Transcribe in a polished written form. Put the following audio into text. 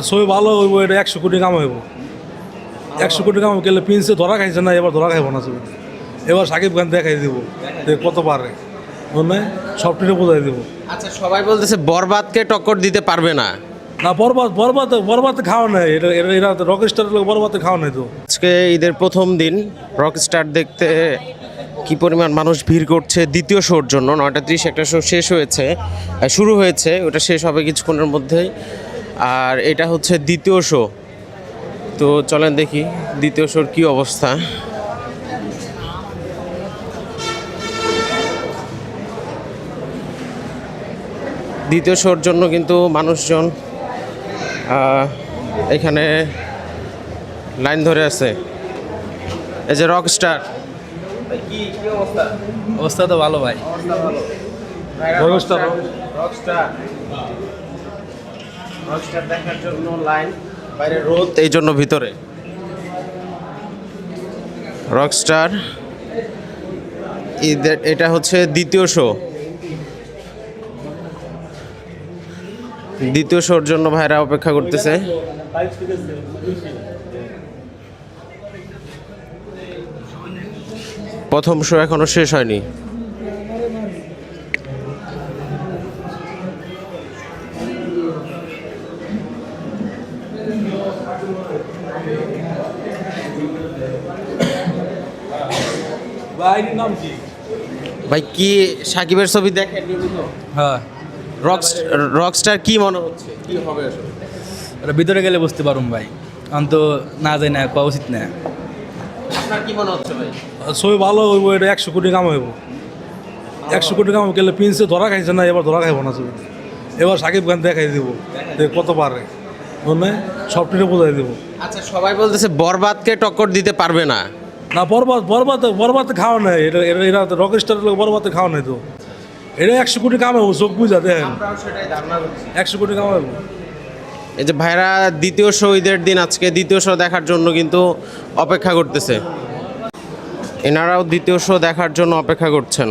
ছবি ভালো হইব, এটা 100 কোটি কাম হইব। 100 কোটি কাম গেলে প্রিন্সে ধরা খাইছে না, এবার ধরা খাইব না ছবি। এবার সাকিব খান দেখাই দিব কত পারে, মানে সবটিটা বোঝাই দিব। আচ্ছা, সবাই বলতেছে বরবাদকে টক্কর দিতে পারবে না। না, বরবাদ খাওয়া নাই, এরা রকস্টার লোক, বরবাদ খাওয়া নাই তো। আজকে ঈদের প্রথম দিন, রকস্টার দেখতে কি পরিমাণ মানুষ ভিড় করছে দ্বিতীয় শোর জন্য। 9:30 একটা শো শেষ হয়েছে, শুরু হয়েছে, ওটা শেষ হবে কিছুক্ষণের মধ্যেই। আর এটা হচ্ছে দ্বিতীয় শো। তো চলেন দেখি দ্বিতীয় শোর কি অবস্থা। দ্বিতীয় শোর জন্য কিন্তু মানুষজন এখানে লাইন ধরে আছে। এই যে রকস্টার, অবস্থা তো ভালো ভাই। রকস্টার দেখার জন্য লাইন, বাইরে রোদ, এই জন্য ভিতরে। রকস্টার এটা হচ্ছে দ্বিতীয় শো। দ্বিতীয় শোর জন্য ভাইরা অপেক্ষা করতেছে। প্রথম শো এখনো শেষ হয়নি। ভাই কি সাকিবের ছবি দেখেন? হ্যাঁ, রকস্টার কি মনে হচ্ছে, কি হবে আসলে? ওটা ভিতরে গেলে বুঝতে পারুম ভাই, আমি তো না যাই না, পাওয়া উচিত না। আপনার কি মনে হচ্ছে ভাই? ছবি ভালো হইব, এটা 100 কোটি কাম হইব। 100 কোটি কাম গেলে প্রিন্সে ধরা খাইছে না, এবার ধরা খাইব না ছবি। এবার সাকিব খান দেখাই দিব কত পারে, মানে সবটিটা বোঝাই দিব। আচ্ছা, সবাই বলতেছে বরবাদকে টক্কর দিতে পারবে না। না, বরবাদ খাওয়া নাই, এরা রকস্টার লোক, বরবাদ খাওয়া নাই তো। এটা 100 কোটি কাম হইব, চোখ বুঝা দেখেন, 100 কোটি কাম হইব। এই যে ভাইরা দ্বিতীয় শো, ঈদের দিন আজকে দ্বিতীয় শো দেখার জন্য কিন্তু অপেক্ষা করতেছে। এনারাও দ্বিতীয় শো দেখার জন্য অপেক্ষা করছেন।